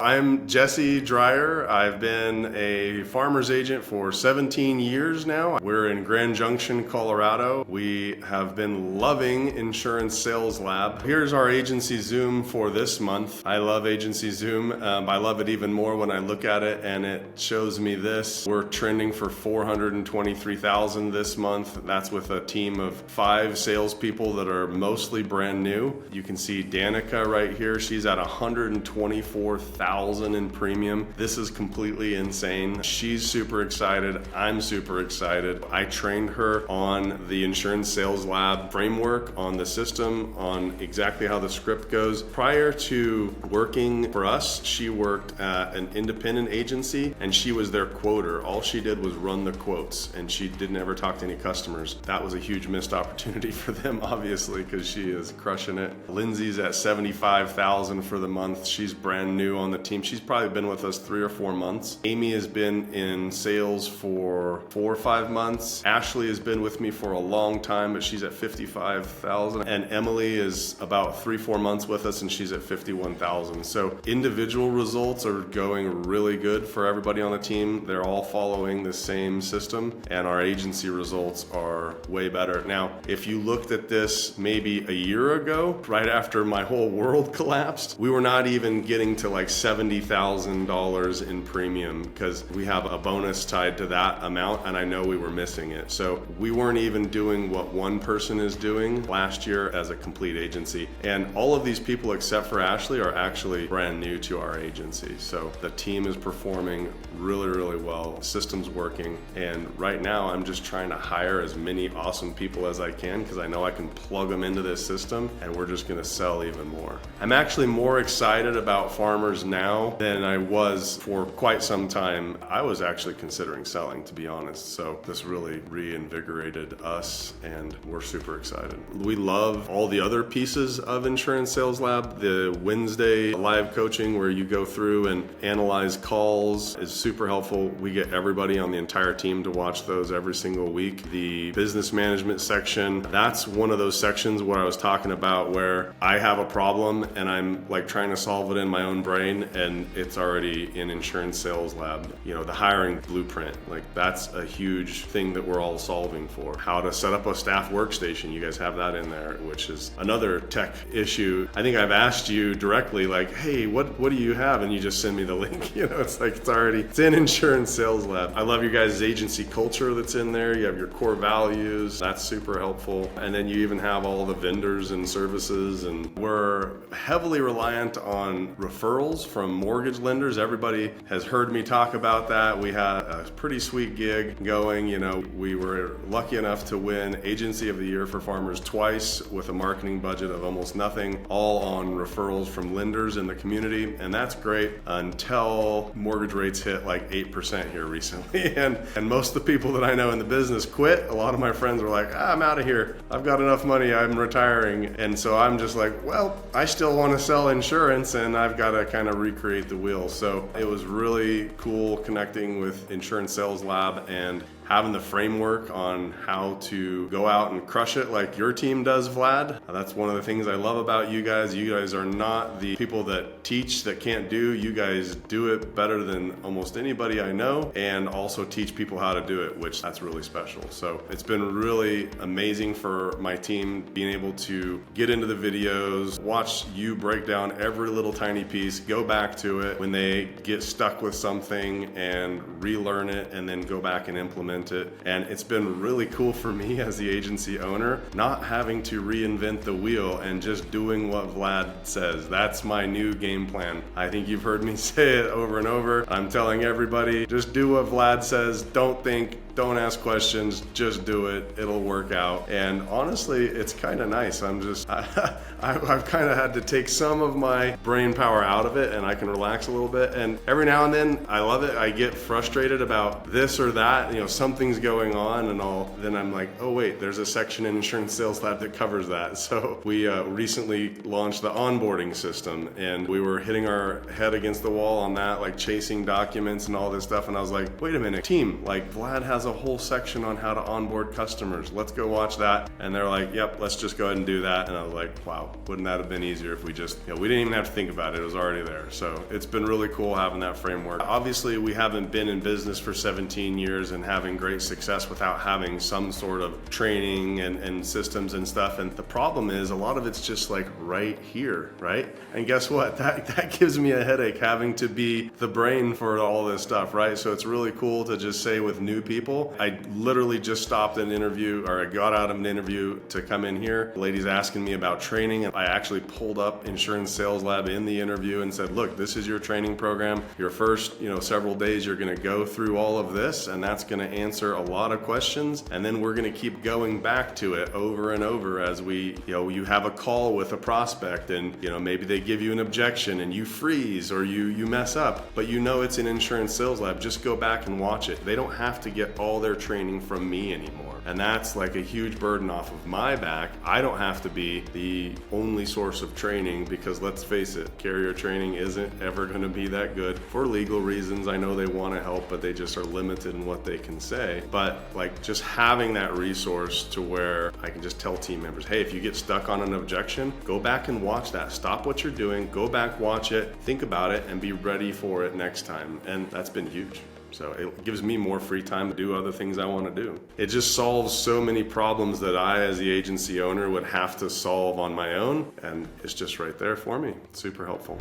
I'm Jesse Dreyer. I've been a farmer's agent for 17 years now. We're in Grand Junction, Colorado. We have been loving Insurance Sales Lab. Here's our agency Zoom for this month. I love agency Zoom. I love it even more when I look at it and it shows me this. We're trending for 423,000 this month. That's with a team of 5 salespeople that are mostly brand new. You can see Danica right here. She's at 124,000 in premium. This is completely insane. She's super excited. I'm super excited. I trained her on the Insurance Sales Lab framework, on the system, on exactly how the script goes. Prior to working for us, she worked at an independent agency and she was their quoter. All she did was run the quotes and she didn't ever talk to any customers. That was a huge missed opportunity for them, obviously, because she is crushing it. Lindsay's at 75,000 for the month. She's brand new on the team. She's probably been with us 3 or 4 months. Amy has been in sales for 4 or 5 months. Ashley has been with me for a long time, but she's at 55,000. And Emily is about 3-4 months with us and she's at 51,000. So individual results are going really good for everybody on the team. They're all following the same system and our agency results are way better. Now, if you looked at this maybe a year ago, right after my whole world collapsed, we were not even getting to like $70,000 in premium because we have a bonus tied to that amount and I know we were missing it. So we weren't even doing what one person is doing last year as a complete agency. And all of these people except for Ashley are actually brand new to our agency. So the team is performing really, really well. The system's working. And right now I'm just trying to hire as many awesome people as I can because I know I can plug them into this system and we're just gonna sell even more. I'm actually more excited about farmers now than I was for quite some time. I was actually considering selling, to be honest. So this really reinvigorated us and we're super excited. We love all the other pieces of Insurance Sales Lab. The Wednesday live coaching where you go through and analyze calls is super helpful. We get everybody on the entire team to watch those every single week. The business management section, that's one of those sections where I was talking about where I have a problem and I'm like trying to solve it in my own brain and it's already in Insurance Sales Lab. You know, the hiring blueprint, like that's a huge thing that we're all solving for. How to set up a staff workstation, you guys have that in there, which is another tech issue. I think I've asked you directly like, hey, what do you have? And you just send me the link. You know, it's like it's in Insurance Sales Lab. I love your guys' agency culture that's in there. You have your core values. That's super helpful. And then you even have all the vendors and services. And we're heavily reliant on referrals from mortgage lenders. Everybody has heard me talk about that. We had a pretty sweet gig going. You know, we were lucky enough to win Agency of the Year for Farmers twice with a marketing budget of almost nothing, all on referrals from lenders in the community. And that's great until mortgage rates hit like 8% here recently. And most of the people that I know in the business quit. A lot of my friends were like, I'm out of here. I've got enough money. I'm retiring. And so I'm just like, well, I still want to sell insurance and I've got to kind of recreate the wheel. So it was really cool connecting with Insurance Sales Lab and having the framework on how to go out and crush it like your team does, Vlad. That's one of the things I love about you guys. You guys are not the people that teach that can't do. You guys do it better than almost anybody I know and also teach people how to do it, which that's really special. So it's been really amazing for my team being able to get into the videos, watch you break down every little tiny piece, go back to it when they get stuck with something and relearn it and then go back and implement it. And it's been really cool for me as the agency owner, not having to reinvent the wheel and just doing what Vlad says. That's my new game plan. I think you've heard me say it over and over. I'm telling everybody, just do what Vlad says. Don't think, don't ask questions, just do it. It'll work out. And honestly, it's kind of nice. I've kind of had to take some of my brain power out of it and I can relax a little bit. And every now and then, I love it. I get frustrated about this or that. You know, some something's going on, and then I'm like, oh wait, there's a section in Insurance Sales Lab that covers that. So we recently launched the onboarding system, and we were hitting our head against the wall on that, like chasing documents and all this stuff. And I was like, wait a minute, team, like Vlad has a whole section on how to onboard customers. Let's go watch that. And they're like, yep, let's just go ahead and do that. And I was like, wow, wouldn't that have been easier if we just, we didn't even have to think about it. It was already there. So it's been really cool having that framework. Obviously, we haven't been in business for 17 years and having great success without having some sort of training and systems and stuff. And the problem is a lot of it's just like right here, right? And guess what? That gives me a headache having to be the brain for all this stuff, right? So it's really cool to just say with new people, I literally just stopped an interview, or I got out of an interview to come in here. The lady's asking me about training, and I actually pulled up Insurance Sales Lab in the interview and said, look, this is your training program. Your first, several days, you're going to go through all of this, and that's going to answer a lot of questions. And then we're going to keep going back to it over and over as you have a call with a prospect, and maybe they give you an objection and you freeze or you mess up, but it's an Insurance Sales Lab. Just go back and watch it. They don't have to get all their training from me anymore. And that's like a huge burden off of my back. I don't have to be the only source of training, because let's face it, carrier training isn't ever going to be that good for legal reasons. I know they want to help, but they just are limited in what they can say. But like just having that resource to where I can just tell team members, hey, if you get stuck on an objection, go back and watch that. Stop what you're doing, go back, watch it, think about it, and be ready for it next time. And that's been huge. So it gives me more free time to do other things I want to do. It just solves so many problems that I, as the agency owner, would have to solve on my own. And it's just right there for me. It's super helpful.